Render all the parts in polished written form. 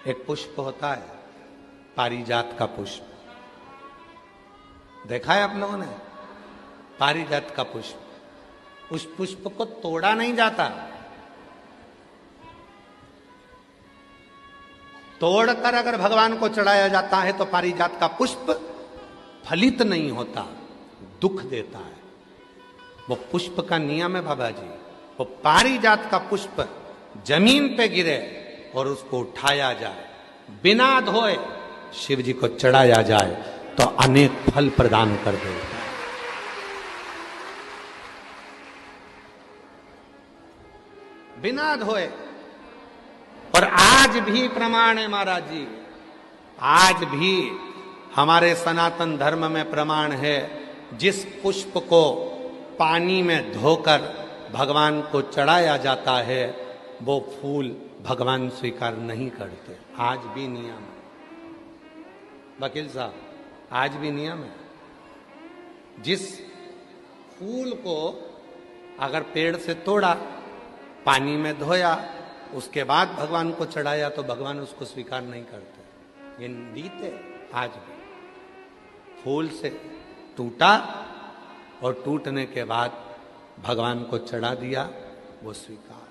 एक पुष्प होता है पारिजात का पुष्प, देखा है आप लोगों ने? पारिजात का पुष्प, उस पुष्प को तोड़ा नहीं जाता, तोड़कर अगर भगवान को चढ़ाया जाता है तो पारिजात का पुष्प फलित नहीं होता, दुख देता है। वो पुष्प का नियम है बाबा जी, वो पारिजात का पुष्प जमीन पे गिरे और उसको उठाया जाए, बिना धोए शिव जी को चढ़ाया जाए तो अनेक फल प्रदान कर देता है। बिना धोए। और आज भी प्रमाण है महाराज जी, आज भी हमारे सनातन धर्म में प्रमाण है, जिस पुष्प को पानी में धोकर भगवान को चढ़ाया जाता है वो फूल भगवान स्वीकार नहीं करते। आज भी नियम है वकील साहब, आज भी नियम है। जिस फूल को अगर पेड़ से तोड़ा, पानी में धोया, उसके बाद भगवान को चढ़ाया तो भगवान उसको स्वीकार नहीं करते। ये रीत है आज भी। फूल से टूटा और टूटने के बाद भगवान को चढ़ा दिया, वो स्वीकार।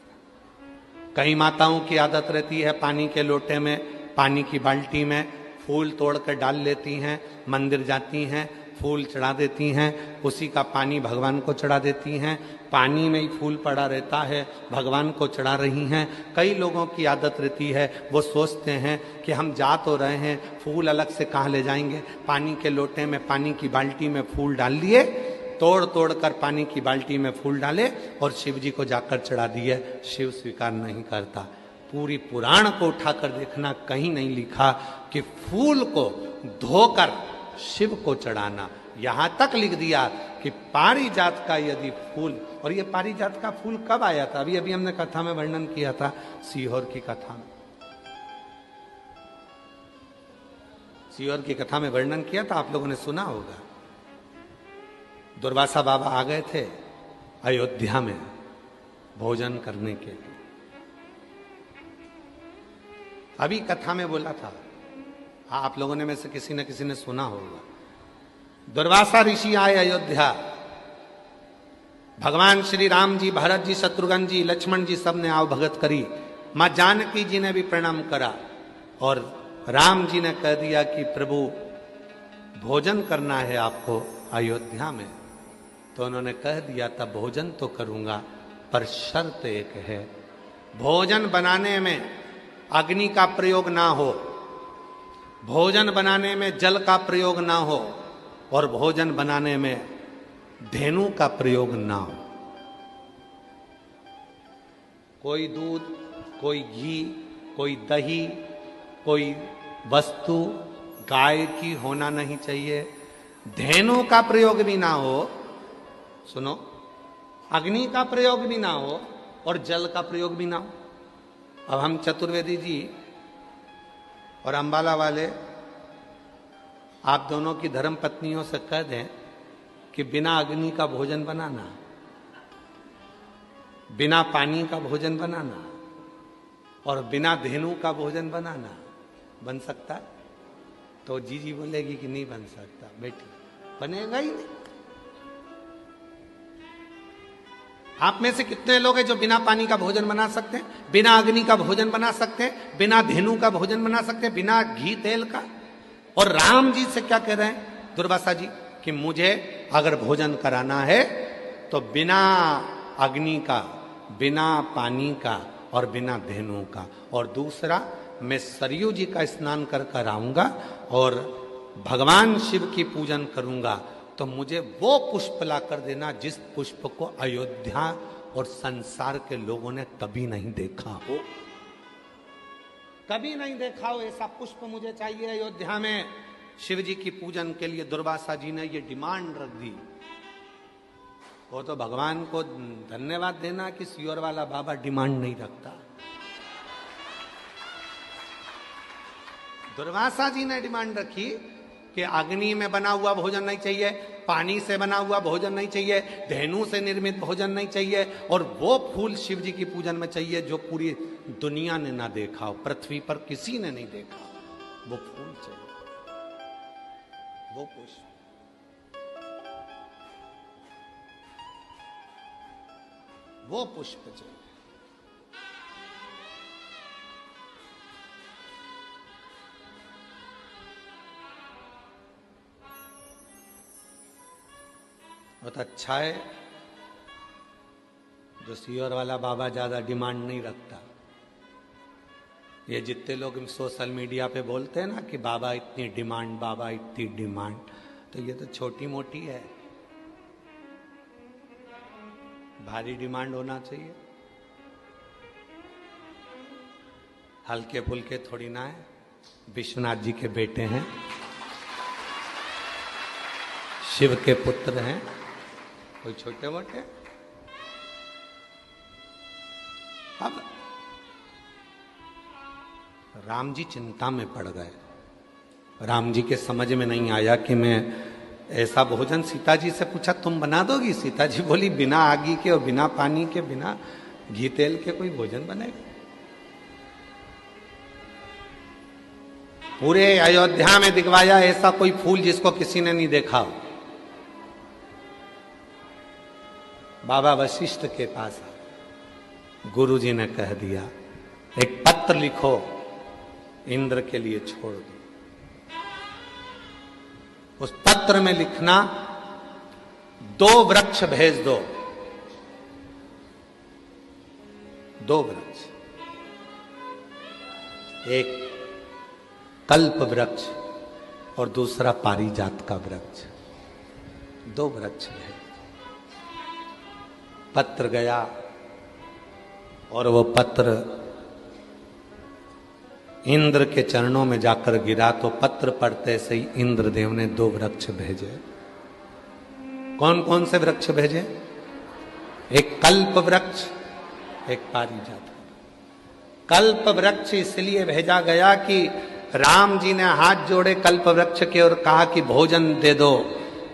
कई माताओं की आदत रहती है पानी के लोटे में, पानी की बाल्टी में फूल तोड़कर डाल लेती हैं, मंदिर जाती हैं, फूल चढ़ा देती हैं, उसी का पानी भगवान को चढ़ा देती हैं, पानी में ही फूल पड़ा रहता है, भगवान को चढ़ा रही हैं। कई लोगों की आदत रहती है, वो सोचते हैं कि हम जा तो रहे हैं, फूल अलग से कहाँ ले जाएंगे, पानी के लोटे में, पानी की बाल्टी में फूल डाल लिए, तोड़ तोड़ कर पानी की बाल्टी में फूल डाले और शिव जी को जाकर चढ़ा दिए। शिव स्वीकार नहीं करता। पूरी पुराण को उठाकर देखना, कहीं नहीं लिखा कि फूल को धोकर शिव को चढ़ाना। यहां तक लिख दिया कि पारिजात का यदि फूल, और ये पारिजात का फूल कब आया था? अभी अभी हमने कथा में वर्णन किया था, सीहोर की कथा में, सीहोर की कथा में वर्णन किया था, आप लोगों ने सुना होगा। दुर्वासा बाबा आ गए थे अयोध्या में भोजन करने के लिए। अभी कथा में बोला था, आप लोगों ने में से किसी न किसी ने सुना होगा। दुर्वासा ऋषि आए अयोध्या, भगवान श्री राम जी, भरत जी, शत्रुघ्न जी, लक्ष्मण जी सब ने आओ भगत करी। मां जानकी जी ने भी प्रणाम करा और राम जी ने कह दिया कि प्रभु भोजन करना है आपको अयोध्या में। तो उन्होंने कह दिया था भोजन तो करूंगा, पर शर्त एक है, भोजन बनाने में अग्नि का प्रयोग ना हो, भोजन बनाने में जल का प्रयोग ना हो, और भोजन बनाने में धेनु का प्रयोग ना हो। कोई दूध, कोई घी, कोई दही, कोई वस्तु गाय की होना नहीं चाहिए, धेनु का प्रयोग भी ना हो, सुनो, अग्नि का प्रयोग भी ना हो और जल का प्रयोग भी ना हो। अब हम चतुर्वेदी जी और अंबाला वाले आप दोनों की धर्म पत्नियों से कह दें कि बिना अग्नि का भोजन बनाना, बिना पानी का भोजन बनाना और बिना धेनु का भोजन बनाना बन सकता है? तो जी बोलेगी कि नहीं बन सकता। बेटी, बनेगा ही नहीं। आप में से कितने लोग हैं जो बिना पानी का भोजन बना सकते हैं, बिना अग्नि का भोजन बना सकते हैं, बिना धेनु का भोजन बना सकते हैं, बिना घी तेल का? और राम जी से क्या कह रहे हैं दुर्वासा जी कि मुझे अगर भोजन कराना है तो बिना अग्नि का, बिना पानी का और बिना धेनु का। और दूसरा, मैं सरयू जी का स्नान कर कर आऊंगा और भगवान शिव की पूजन करूंगा, तो मुझे वो पुष्प ला कर देना जिस पुष्प को अयोध्या और संसार के लोगों ने कभी नहीं देखा हो, कभी नहीं देखा हो। ऐसा पुष्प मुझे चाहिए अयोध्या में शिव जी की पूजन के लिए। दुर्वासा जी ने ये डिमांड रख दी। वो तो भगवान को धन्यवाद देना कि सीहोर वाला बाबा डिमांड नहीं रखता। दुर्वासा जी ने डिमांड रखी कि अग्नि में बना हुआ भोजन नहीं चाहिए, पानी से बना हुआ भोजन नहीं चाहिए, धेनु से निर्मित भोजन नहीं चाहिए, और वो फूल शिव जी की पूजन में चाहिए जो पूरी दुनिया ने ना देखा हो, पृथ्वी पर किसी ने नहीं देखा हो, वो फूल चाहिए, वो पुष्प। वो पुष्प चाहिए। बहुत अच्छा है जो सीहोर वाला बाबा ज्यादा डिमांड नहीं रखता। ये जितने लोग सोशल मीडिया पे बोलते हैं ना कि बाबा इतनी डिमांड, बाबा इतनी डिमांड, तो ये तो छोटी मोटी है। भारी डिमांड होना चाहिए, हल्के फुल्के थोड़ी ना है। विश्वनाथ जी के बेटे हैं, शिव के पुत्र हैं, कोई छोटे मोटे। अब राम जी चिंता में पड़ गए। राम जी के समझ में नहीं आया कि मैं ऐसा भोजन, सीता जी से पूछा तुम बना दोगी? सीता जी बोली बिना आगी के और बिना पानी के, बिना घी तेल के कोई भोजन बनेगा? पूरे अयोध्या में दिखवाया ऐसा कोई फूल जिसको किसी ने नहीं देखा हो। बाबा वशिष्ठ के पास गुरु जी ने कह दिया एक पत्र लिखो, इंद्र के लिए छोड़ दो। उस पत्र में लिखना 2 वृक्ष भेज दो, 2 वृक्ष, एक कल्प वृक्ष और दूसरा पारिजात का वृक्ष, 2 वृक्ष भेज। पत्र गया और वो पत्र इंद्र के चरणों में जाकर गिरा, तो पत्र पढ़ते से ही इंद्रदेव ने 2 वृक्ष भेजे। कौन कौन से वृक्ष भेजे? एक कल्प वृक्ष, एक पारिजात। कल्प वृक्ष इसलिए भेजा गया कि राम जी ने हाथ जोड़े कल्प वृक्ष के और कहा कि भोजन दे दो।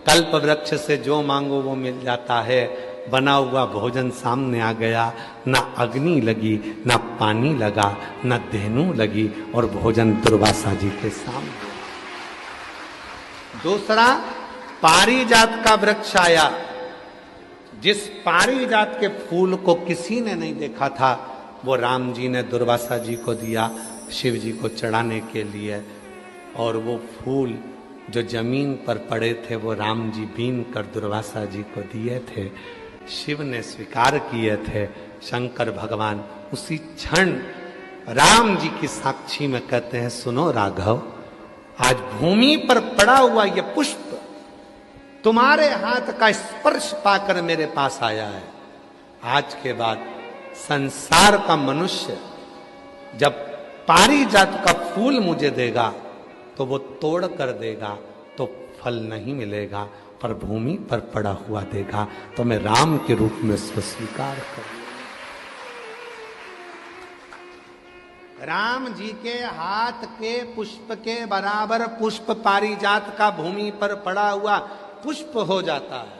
कल्प वृक्ष से जो मांगो वो मिल जाता है। बना हुआ भोजन सामने आ गया, ना अग्नि लगी, ना पानी लगा, ना धेनु लगी, और भोजन दुर्वासा जी के सामने। दूसरा पारिजात का वृक्ष आया, जिस पारिजात के फूल को किसी ने नहीं देखा था, वो राम जी ने दुर्वासा जी को दिया शिव जी को चढ़ाने के लिए। और वो फूल जो जमीन पर पड़े थे वो राम जी बीन कर दुर्वासा जी को दिए थे, शिव ने स्वीकार किए थे। शंकर भगवान उसी क्षण राम जी की साक्षी में कहते हैं सुनो राघव, आज भूमि पर पड़ा हुआ ये पुष्प तुम्हारे हाथ का स्पर्श पाकर मेरे पास आया है। आज के बाद संसार का मनुष्य जब पारिजात का फूल मुझे देगा तो वो तोड़ कर देगा तो फल नहीं मिलेगा, पर भूमि पर पड़ा हुआ देगा तो मैं राम के रूप में उसको स्वीकार करूं। राम जी के हाथ के पुष्प के बराबर पुष्प पारिजात का भूमि पर पड़ा हुआ पुष्प हो जाता है।